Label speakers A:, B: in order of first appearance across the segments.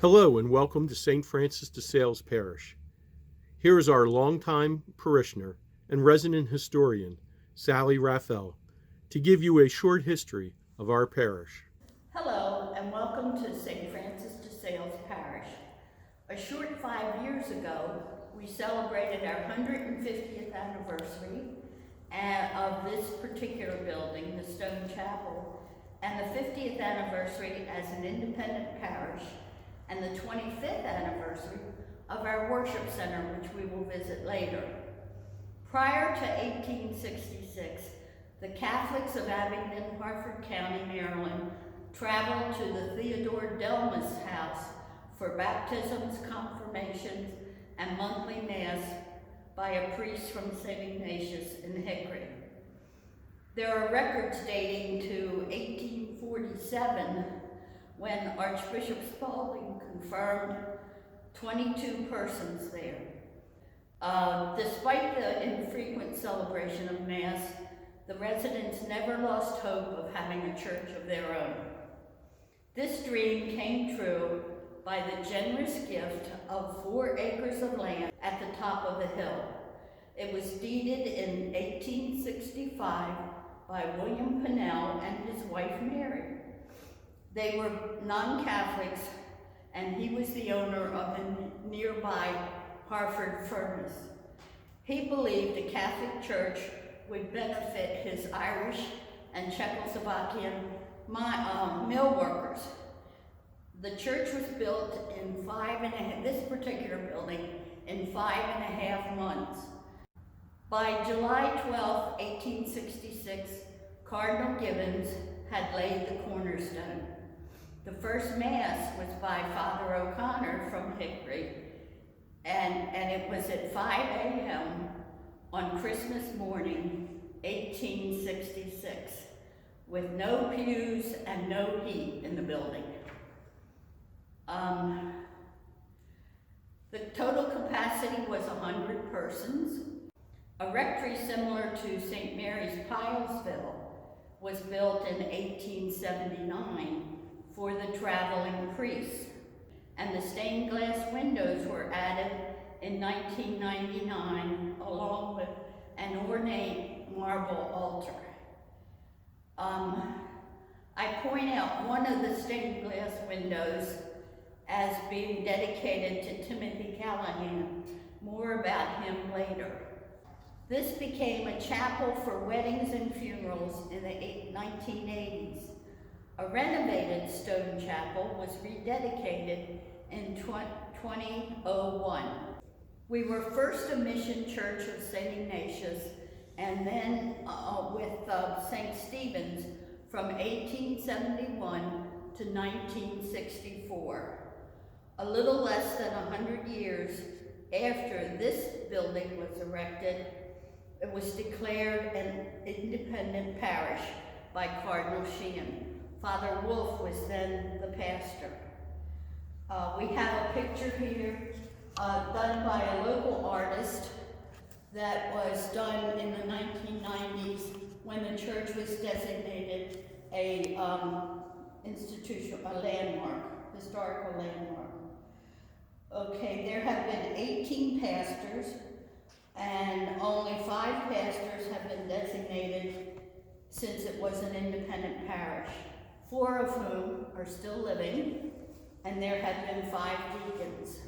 A: Hello and welcome to St. Francis de Sales Parish. Here is our longtime parishioner and resident historian, Sally Raphel, to give you a short history of our parish.
B: Hello and welcome to St. Francis de Sales Parish. A short 5 years ago, we celebrated our 150th anniversary of this particular building, the Stone Chapel, and the 50th anniversary as an independent parish, and the 25th anniversary of our worship center, which we will visit later. Prior to 1866, the Catholics of Abingdon, Harford County, Maryland, traveled to the Theodore Delmas house for baptisms, confirmations, and monthly mass by a priest from St. Ignatius in Hickory. There are records dating to 1847 when Archbishop Spalding confirmed 22 persons there. Despite the infrequent celebration of Mass, the residents never lost hope of having a church of their own. This dream came true by the generous gift of 4 acres of land at the top of the hill. It was deeded in 1865 by William Pinnell and his wife Mary. They were non-Catholics, and he was the owner of the nearby Harford furnace. He believed the Catholic Church would benefit his Irish and Czechoslovakian mill workers. The church was built in this particular building, in 5.5 months. By July 12, 1866, Cardinal Gibbons had laid the cornerstone. The first Mass was by Father O'Connor from Hickory, and it was at 5 a.m. on Christmas morning, 1866, with no pews and no heat in the building. The total capacity was 100 persons. A rectory similar to St. Mary's, Pilesville, was built in 1879 for the traveling priests, and the stained glass windows were added in 1999 along with an ornate marble altar. I point out one of the stained glass windows as being dedicated to Timothy Callahan. More about him later. This became a chapel for weddings and funerals in the 1980s. A renovated stone chapel was rededicated in 2001. We were first a mission church of St. Ignatius, and then with St. Stephen's from 1871 to 1964. A little less than 100 years after this building was erected, it was declared an independent parish by Cardinal Sheehan. Father Wolf was then the pastor. We have a picture here done by a local artist that was done in the 1990s when the church was designated a institution, a landmark, historical landmark. Okay, there have been 18 pastors, and only 5 pastors have been designated since it was an independent parish, 4 of whom are still living, and there have been 5 deacons.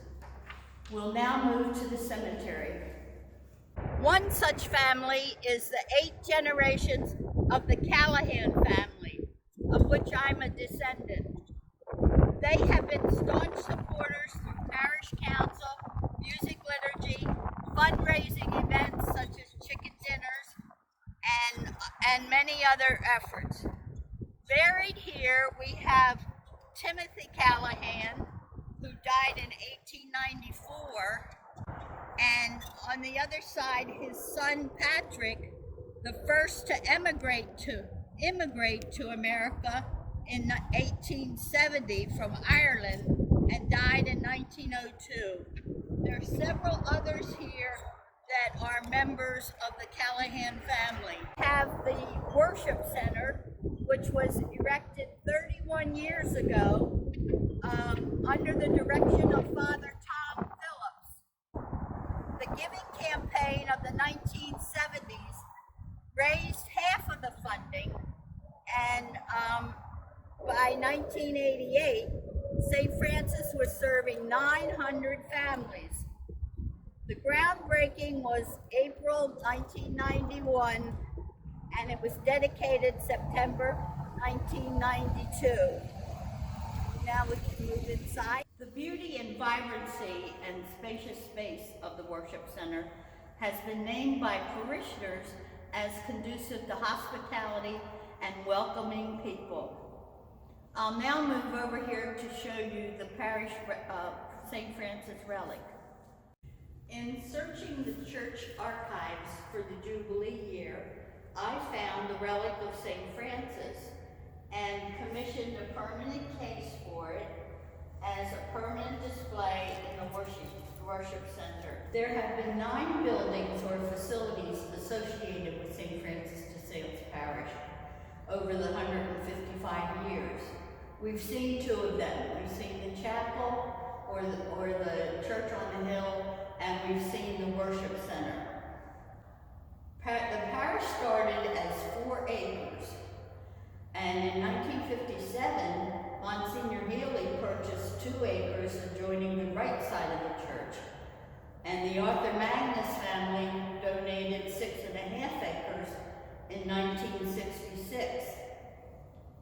B: We'll now move to the cemetery. One such family is the 8 generations of the Callahan family, of which I'm a descendant. They have been staunch supporters through parish council, music liturgy, fundraising events such as chicken dinners, and many other efforts. Buried here we have Timothy Callahan, who died in 1894, and on the other side his son Patrick, the first to immigrate to America in 1870 from Ireland, and died in 1902. There are several others here that are members of the Callahan family. We have the worship center, which was erected 31 years ago under the direction of Father Tom Phillips. The giving campaign of the 1970s raised half of the funding, and by 1988, St. Francis was serving 900 families. The groundbreaking was April 1991, and it was dedicated September 1992. Now we can move inside. The beauty and vibrancy and spacious space of the worship center has been named by parishioners as conducive to hospitality and welcoming people. I'll now move over here to show you the parish St. Francis relic. In searching the church archives for the Jubilee year, I found the relic of St. Francis and commissioned a permanent case for it as a permanent display in the worship center. There have been 9 buildings or facilities associated with St. Francis de Sales Parish over the 155 years. We've seen 2 of them. We've seen the chapel or the church on the hill, and we've seen the worship center. The parish started as 4 acres, and in 1957, Monsignor Healy purchased 2 acres adjoining the right side of the church, and the Arthur Magnus family donated 6.5 acres in 1966.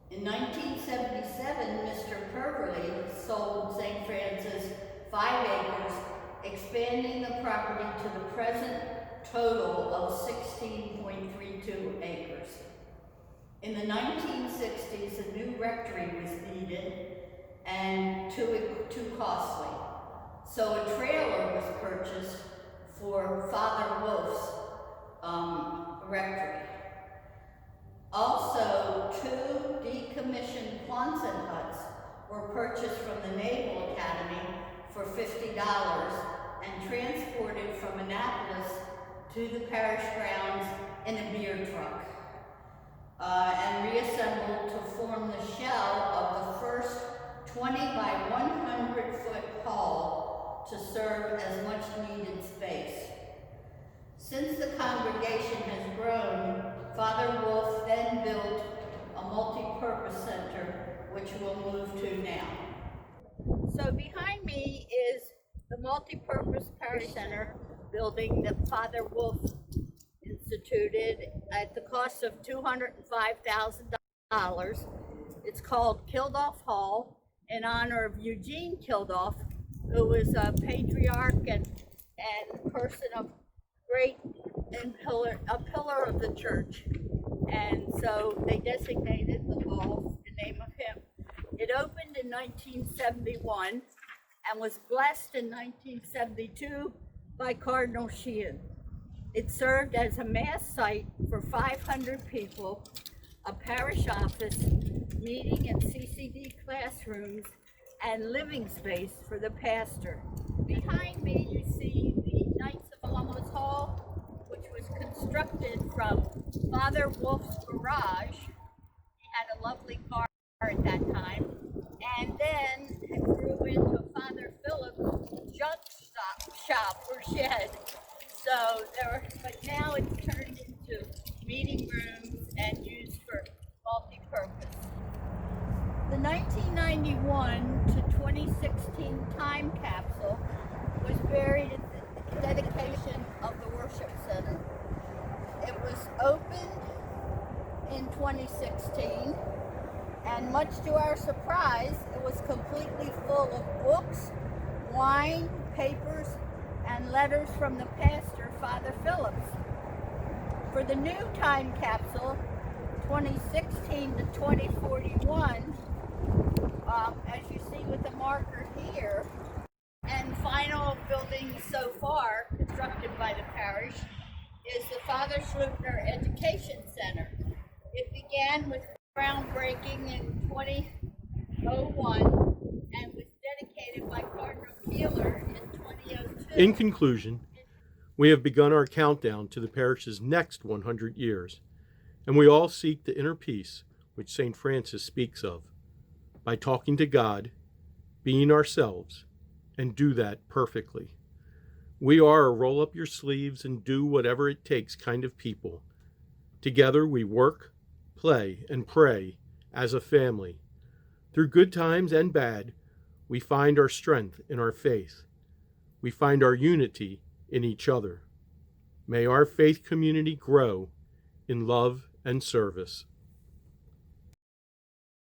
B: In 1977, Mr. Perverly sold St. Francis 5 acres, expanding the property to the present total of 16.32 acres. In the 1960s, a new rectory was needed and too costly. So a trailer was purchased for Father Wolf's rectory. Also, 2 decommissioned Quonset huts were purchased from the Naval Academy for $50 and transported from Annapolis to the parish grounds in a beer truck, and reassembled to form the shell of the first 20 by 100 foot hall to serve as much needed space. Since the congregation has grown, Father Wolf then built a multi-purpose center, which we'll move to now. So behind me is the multi-purpose parish center building that Father Wolf instituted at the cost of $205,000. It's called Kildoff Hall in honor of Eugene Kildoff, who was a patriarch and person of great and a pillar of the church. And so they designated the hall in the name of him. It opened in 1971 and was blessed in 1972 by Cardinal Sheehan. It served as a mass site for 500 people, a parish office, meeting and CCD classrooms, and living space for the pastor. Behind me you see the Knights of Columbus Hall, which was constructed from Father Wolf's garage. He had a lovely car at that time, and then it grew into Father Phillips' junk shop or shed. So but now it's turned into meeting rooms and used for multi-purpose. The 1991 to 2016 time capsule was buried at the dedication of the worship center. It was opened in 2016, and much to our surprise, it was completely full of books, wine, papers, and letters from the pastor, Father Phillips. For the new time capsule, 2016 to 2041, as you see with the marker here, and final building so far constructed by the parish is the Father Swiftner Education Center. It began with groundbreaking in 2001 and was dedicated by Cardinal Keeler in 2002.
A: In conclusion, we have begun our countdown to the parish's next 100 years, and we all seek the inner peace which St. Francis speaks of by talking to God, being ourselves, and do that perfectly. We are a roll up your sleeves and do whatever it takes kind of people. Together we work, play, and pray as a family. Through good times and bad, we find our strength in our faith. We find our unity in each other. May our faith community grow in love and service.